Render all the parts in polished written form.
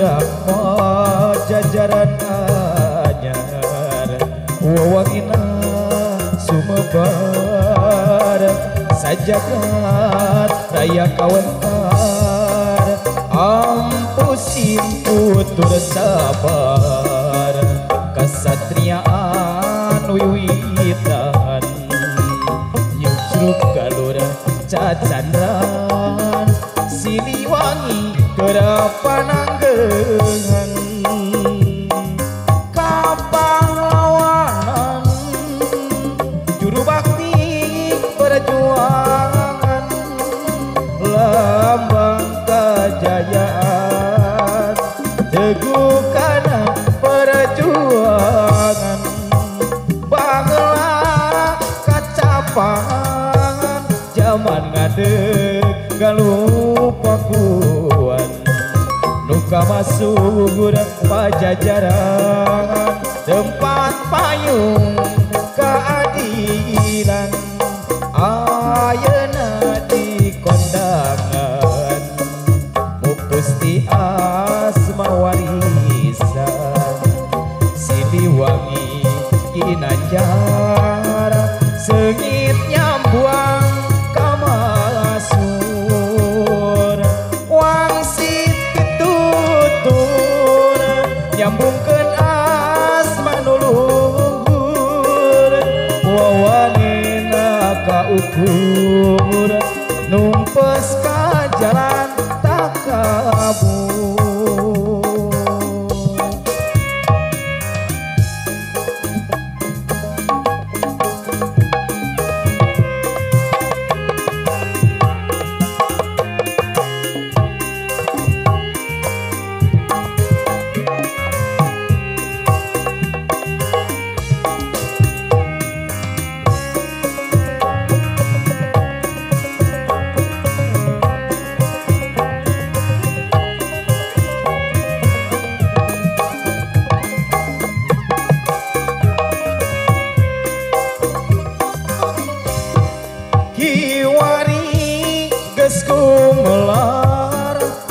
budak jajaran anyar wawangina sumebar sajagat raya kawentar ampusin putur sabar kasatriaan wiwitan nyucruk galura cacandran Siliwangi kerapananggehan kapahlawanan juru bakti perjuangan lambang kejayaan teguhkan perjuangan baheula kacapangan zaman ngadeg galupakuan nuka masuk pajajaran tempat payung keadilan ayeuna di kondangan mupusti asma warisan Siliwangi Ginanjar sengit nyambuang kamasur wangsit pitutur nyambungkeun asma nuluhur wawanina kaukur numpes ka jalan tak kabur.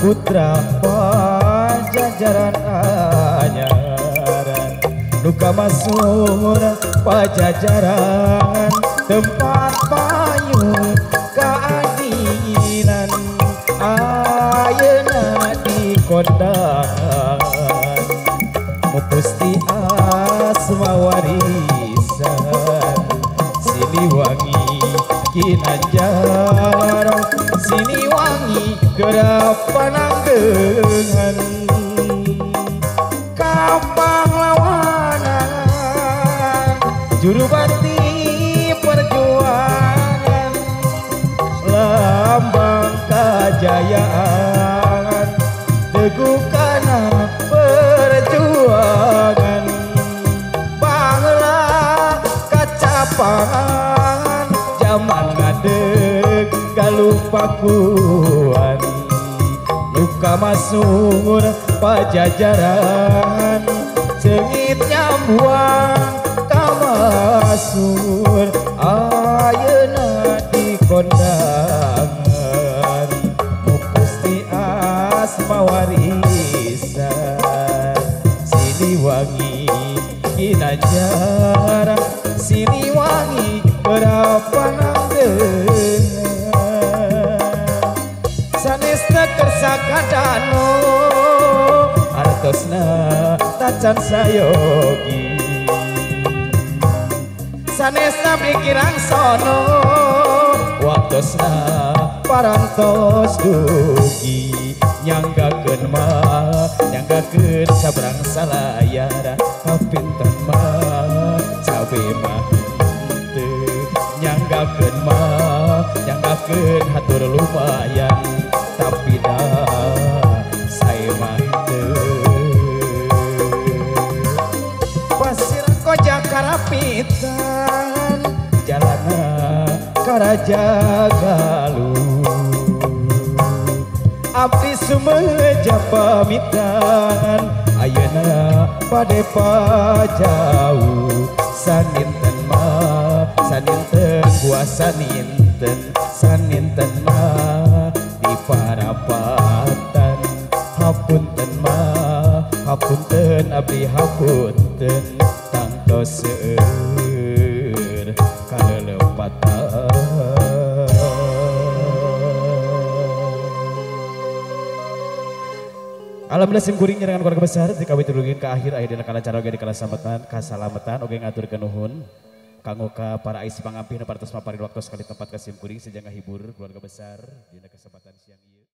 Putra pajajaran anyaran nuka masuk pajajaran tempat payung keadilan ayeuna di kondangan mupusti asma warisan Siliwangi Ginanjar Siliwangi kerapananggehan kapahlawanan juru bakti perjuangan lambang kejayaan teguhkan perjuangan baheula kacapangan zaman ngadeg galupakuan nuka masuk pajajaran sengit nyambuang kamasur ayeuna di kondangan mupusti asma warisan Siliwangi Ginanjar Siliwangi kerapananggehan sanesna kersa kadano artosna tacan sayogi sanesna pikiran sono waktosna parantos dugi nyanggakeun mah nyanggakeun sabrang salayara kapinten mah cabe mah teu nyanggakeun mah nyanggakeun hatur lumayan tapi dah saya manteu pasir koja karapitan jalana karaja galuh abdi sumeja pamitan ayeuna pade pajauh saninten mah saninten kuasa saninten mah di parapatan hapunten mah Ari hapunten tangtos seueur kalelepatan. Alhamdulillah sim kuring nyerangan keluarga besar dikawit turugin ke akhir akhirnya kala cara oge dikala salamatan kasalamatan oge ngaturkeun nuhun kanggo ka para isi pangampih nu parantos mapari waktu sekali tempat ka sim kuring sejangga hibur keluarga besar dina kesempatan siang